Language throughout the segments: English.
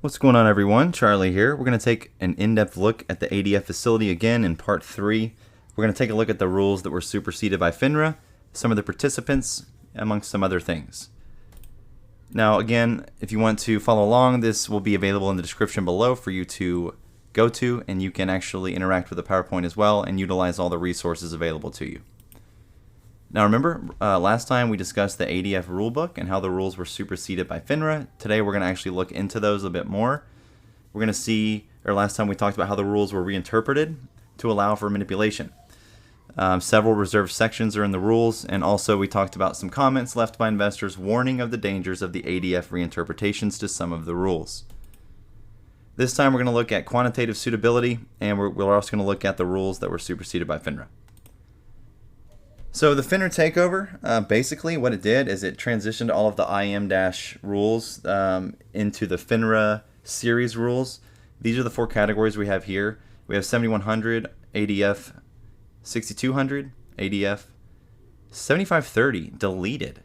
What's going on, everyone? Charlie here. We're going to take an in-depth look at the ADF facility again in part 3. We're going to take a look at the rules that were superseded by FINRA, some of the participants, amongst some other things. Now, again, if you want to follow along, this will be available in the description below for you to go to, and you can actually interact with the PowerPoint as well and utilize all the resources available to you. Now remember, last time we discussed the ADF rulebook and how the rules were superseded by FINRA. Today we're going to actually look into those a bit more. We're going to see, or last time we talked about how the rules were reinterpreted to allow for manipulation. Several reserved sections are in the rules, and also we talked about some comments left by investors warning of the dangers of the ADF reinterpretations to some of the rules. This time we're going to look at quantitative suitability, and we're also going to look at the rules that were superseded by FINRA. So the FINRA takeover, basically what it did is it transitioned all of the IM- rules into the FINRA series rules. These are the 4 categories we have here. We have 7100, ADF 6200, ADF 7530 deleted,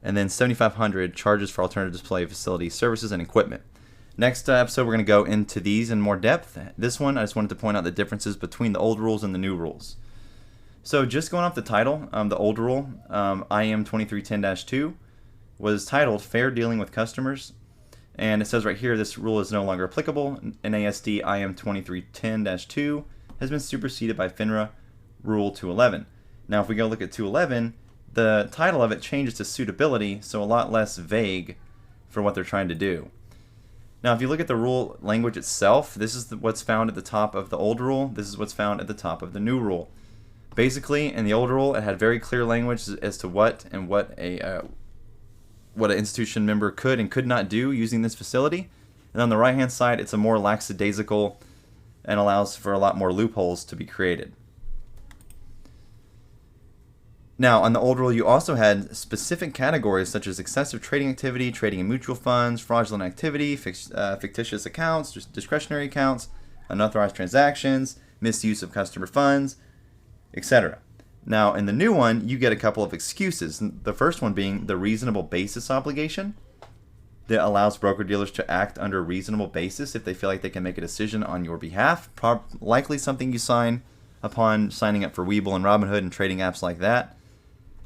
and then 7500 charges for alternative display facility services and equipment. Next episode we're going to go into these in more depth. This one I just wanted to point out the differences between the old rules and the new rules. So just going off the title, the old rule, IM 2310-2, was titled Fair Dealing with Customers. And it says right here, this rule is no longer applicable. NASD IM 2310-2 has been superseded by FINRA Rule 211. Now if we go look at 211, the title of it changes to suitability, so a lot less vague for what they're trying to do. Now if you look at the rule language itself, this is what's found at the top of the old rule. This is what's found at the top of the new rule. Basically, in the old rule, it had very clear language as to what an institution member could and could not do using this facility. And on the right-hand side, it's a more lackadaisical and allows for a lot more loopholes to be created. Now, on the old rule, you also had specific categories such as excessive trading activity, trading in mutual funds, fraudulent activity, fictitious accounts, discretionary accounts, unauthorized transactions, misuse of customer funds, etc. Now, in the new one, you get a couple of excuses. The first one being the reasonable basis obligation that allows broker-dealers to act under a reasonable basis if they feel like they can make a decision on your behalf. Likely something you sign upon signing up for Webull and Robinhood and trading apps like that.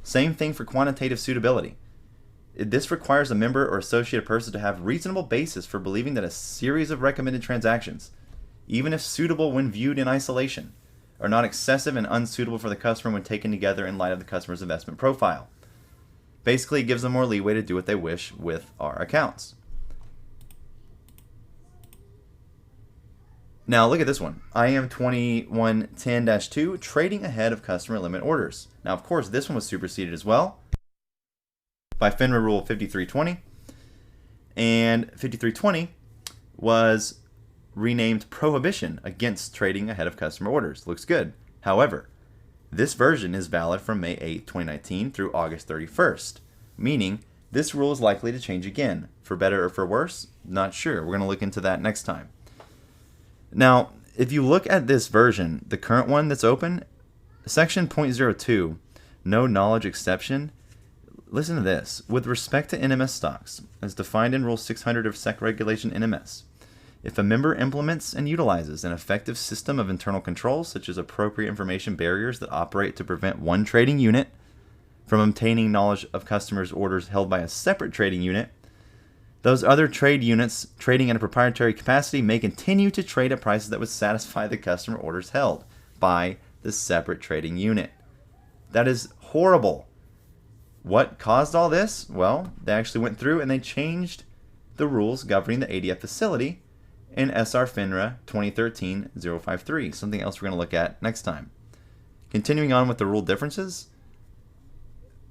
Same thing for quantitative suitability. This requires a member or associated person to have reasonable basis for believing that a series of recommended transactions, even if suitable when viewed in isolation, are not excessive and unsuitable for the customer when taken together in light of the customer's investment profile. Basically, it gives them more leeway to do what they wish with our accounts. Now look at this one. IM 2110-2, trading ahead of customer limit orders. Now of course this one was superseded as well by FINRA Rule 5320, and 5320 was renamed Prohibition Against Trading Ahead of Customer Orders. Looks good. However, this version is valid from May 8, 2019 through August 31st, meaning this rule is likely to change again. For better or for worse? Not sure. We're going to look into that next time. Now, if you look at this version, the current one that's open, section 0.02, no knowledge exception, listen to this. With respect to NMS stocks, as defined in Rule 600 of SEC Regulation NMS, if a member implements and utilizes an effective system of internal controls, such as appropriate information barriers that operate to prevent one trading unit from obtaining knowledge of customers' orders held by a separate trading unit, those other trade units trading in a proprietary capacity may continue to trade at prices that would satisfy the customer orders held by the separate trading unit. That is horrible. What caused all this? Well, they actually went through and they changed the rules governing the ADF facility in SR FINRA 2013-053, something else we're going to look at next time. Continuing on with the rule differences,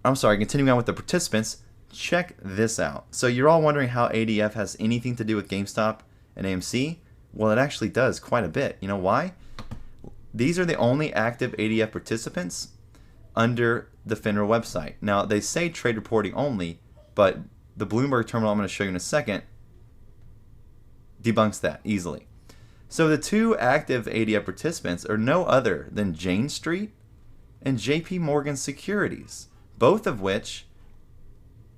continuing on with the participants, check this out. So you're all wondering how ADF has anything to do with GameStop and AMC? Well, it actually does quite a bit. You know why? These are the only active ADF participants under the FINRA website. Now, they say trade reporting only, but the Bloomberg terminal I'm going to show you in a second debunks that easily. So the 2 active ADF participants are no other than Jane Street and JP Morgan Securities, both of which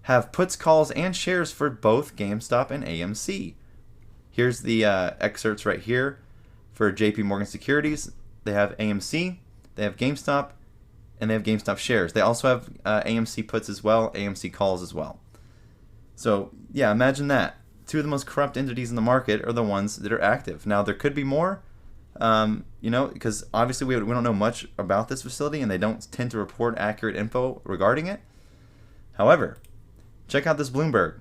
have puts, calls, and shares for both GameStop and AMC. Here's the excerpts right here for JP Morgan Securities. They have AMC, they have GameStop, and they have GameStop shares. They also have AMC puts as well, AMC calls as well. So yeah, imagine that. Two of the most corrupt entities in the market are the ones that are active. Now there could be more, because obviously we don't know much about this facility and they don't tend to report accurate info regarding it. However, check out this Bloomberg.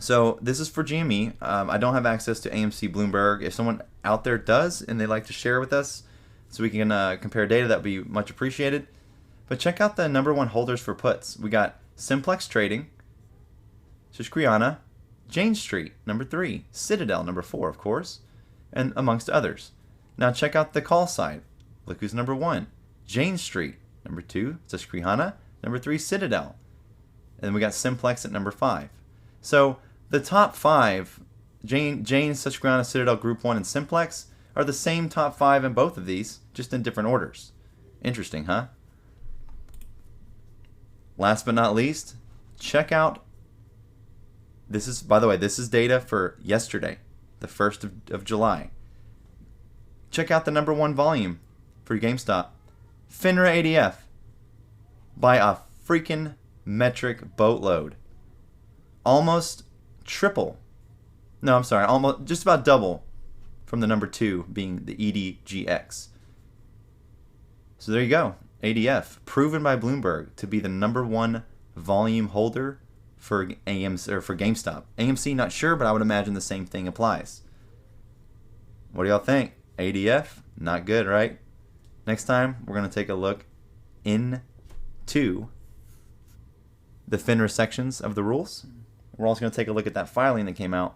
So this is for GME. I don't have access to AMC Bloomberg. If someone out there does and they'd like to share with us so we can compare data, that would be much appreciated. But check out the #1 holders for puts. We got Simplex Trading, Susquehanna, Jane Street, #3, Citadel, #4, of course, and amongst others. Now check out the call side. Look who's #1. Jane Street, #2, Susquehanna, #3, Citadel. And we got Simplex at #5. So the top 5, Jane, Susquehanna, Citadel, Group 1, and Simplex, are the same top 5 in both of these, just in different orders. Interesting, huh? Last but not least, check out, this is, by the way, this is data for yesterday, the 1st of July. Check out the #1 volume for GameStop. FINRA ADF by a freaking metric boatload. Almost triple. No, I'm sorry, almost just about double from the #2 being the EDGX. So there you go. ADF, proven by Bloomberg to be the #1 volume holder for AMC or for GameStop. AMC, not sure, but I would imagine the same thing applies. What do y'all think? ADF, not good, right? Next time, we're going to take a look into the FINRA sections of the rules. We're also going to take a look at that filing that came out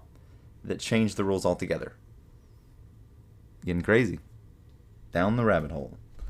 that changed the rules altogether. Getting crazy. Down the rabbit hole.